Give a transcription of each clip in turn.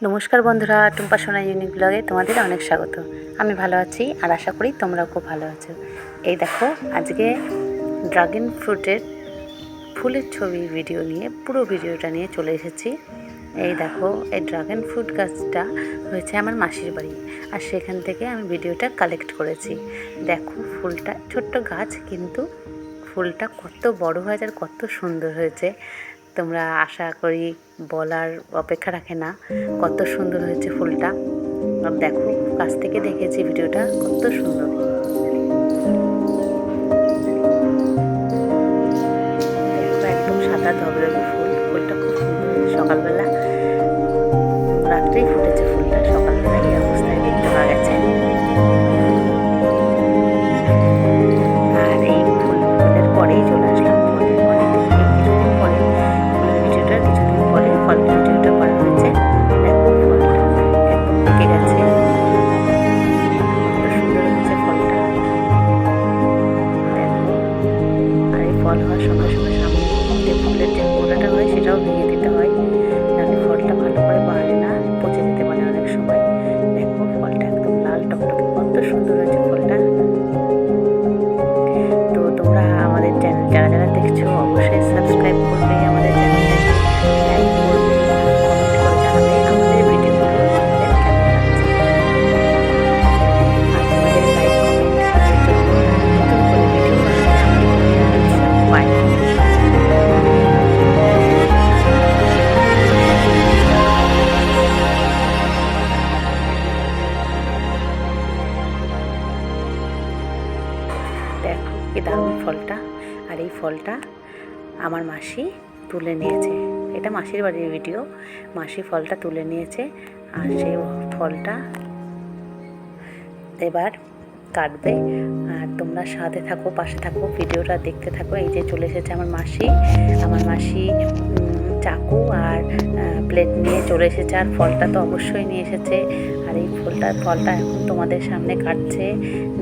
নমস্কার বন্ধুরা, টুম্পা সোনা ইউনিক ব্লগে তোমাদের অনেক স্বাগত। আমি ভালো আছি আর আশা করি তোমরাও খুব ভালো আছো। এই দেখো, আজকে ড্রাগন ফ্রুটের ফুলের ছবি ভিডিও নিয়ে পুরো ভিডিওটা নিয়ে চলে এসেছি। এই দেখো, এই ড্রাগন ফ্রুট গাছটা হয়েছে আমার মাসির বাড়ি, আর সেখান থেকে আমি ভিডিওটা কালেক্ট করেছি। দেখো, ফুলটা ছোট্ট গাছ, কিন্তু ফুলটা কত বড় হয়েছে আর কত সুন্দর হয়েছে। তোমরা আশা করি বলার অপেক্ষা রাখে না, কত সুন্দর হয়েছে ফুলটা। আর দেখো, কাছ থেকে দেখেছি ভিডিওটা, কত সুন্দর। দেখো, একদম সাদা ধবধবে ফুল। ফুলটা খুব সুন্দর হয়েছে। সকালবেলা, রাত্রেই ফুটেছে ফুলটা, সকালবেলা এই অবস্থায় দেখতে পাওয়া গেছে। আর এই ফুলের পরেই চলে আসলাম। ফুলের অনেকদিন, কিছুদিন পরে, ফুলের ভিডিওটার কিছুদিন পরে ফলের ভিডিওটা করা হয়েছে। দেখো, ফলটা একদম পেকে গেছে, কত সুন্দর হয়েছে ফলটা। দেখো, আর এই ফল হওয়ার সঙ্গে সঙ্গে সামনে যে ফুলের যে গোড়াটা হয় সেটাও ভেঙে দিতে হয়, নাহলে ফলটা ভালো করে বাড়ে না, পচে যেতে পারে অনেক সময়। দেখো, ফলটা একদম লাল টকটকে, কত সুন্দর হয়েছে ফলটা। তো তোমরা আমাদের চ্যানেল যারা যারা দেখছো অবশ্যই সাবস্ক্রাইব করবে, আমাদের চ্যানেলটাকে লাইক করবে, কমেন্ট করে জানাবে আমাদের ভিডিওগুলো তোমাদের কেমন লাগছে। আর তোমাদের লাইক কমেন্টের জন্য নতুন করে ভিডিও বানাতে আমি উৎসাহ পাই। দেখো কি দারুণ ফলটা। আর এই ফলটা আমার মাসি তুলে নিয়েছে। এটা মাসির বাড়ির ভিডিও। মাসি ফলটা তুলে নিয়েছে, আর সেই ফলটা এবার কাটবে। আর তোমরা সাথে থাকো, পাশে থাকো, ভিডিওটা দেখতে থাকো। এই যে চলে এসেছে আমার মাসি। আমার মাসি চাকু আর প্লেট নিয়ে চলে এসেছে, আর ফলটা তো অবশ্যই নিয়ে এসেছে। আর এই ফলটা এখন তোমাদের সামনে কাটছে।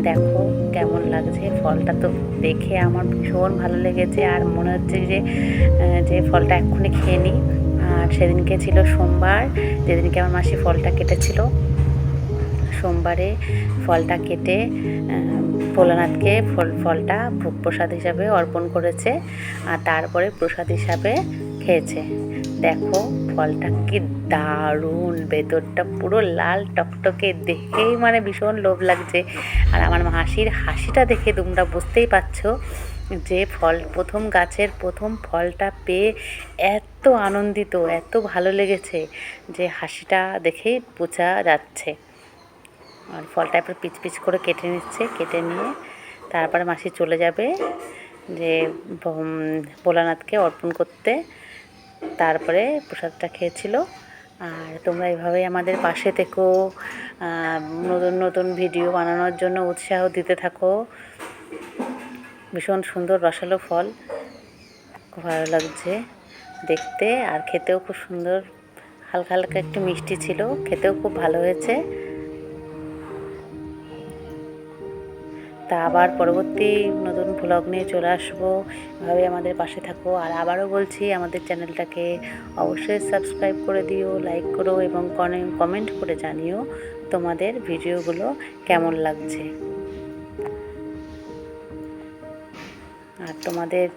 দেখো কেমন লাগছে ফলটা, তো দেখে আমার ভীষণ ভালো লেগেছে। আর মনে হচ্ছে যে ফলটা এক্ষুনি খেয়ে নিই। আর সেদিনকে ছিল সোমবার, যেদিনকে আমার মাসি ফলটা কেটেছিল। সোমবারে ফলটা কেটে ভোলানাথকে ফলটা ভোগ প্রসাদ হিসাবে অর্পণ করেছে, আর তারপরে প্রসাদ হিসাবে খেয়েছে। দেখো ফলটা কি দারুণ, ভেতরটা পুরো লাল টকটকে, দেখেই মানে ভীষণ লোভ লাগছে। আর আমার মাসির হাসিটা দেখে তোমরা বুঝতেই পারছো যে প্রথম গাছের প্রথম ফলটা পেয়ে এত আনন্দিত, এত ভালো লেগেছে যে হাসিটা দেখেই বোঝা যাচ্ছে। আর ফলটা এবার পিচ পিচ করে কেটে নিচ্ছে, কেটে নিয়ে তারপরে মাসি চলে যাবে যে ভোলানাথকে অর্পণ করতে। তারপরে প্রসাদটা খেয়েছিল। আর তোমরা এভাবেই আমাদের পাশে থেকো, নতুন নতুন ভিডিও বানানোর জন্য উৎসাহ দিতে থাকো। ভীষণ সুন্দর রসালো ফল, খুব ভালো লাগছে দেখতে, আর খেতেও খুব সুন্দর, হালকা হালকা একটু মিষ্টি ছিল, খেতেও খুব ভালো হয়েছে। তা আবার পরবর্তী নতুন ভ্লগ নিয়ে চলে আসবো। এভাবে আমাদের পাশে থাকো। আর আবারও বলছি, আমাদের চ্যানেলটাকে অবশ্যই সাবস্ক্রাইব করে দিও, লাইক করো এবং কমেন্ট করে জানিও তোমাদের ভিডিওগুলো কেমন লাগছে। আর তোমাদের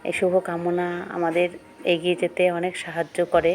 এই শুভকামনা আমাদের এগিয়ে যেতে অনেক সাহায্য করে।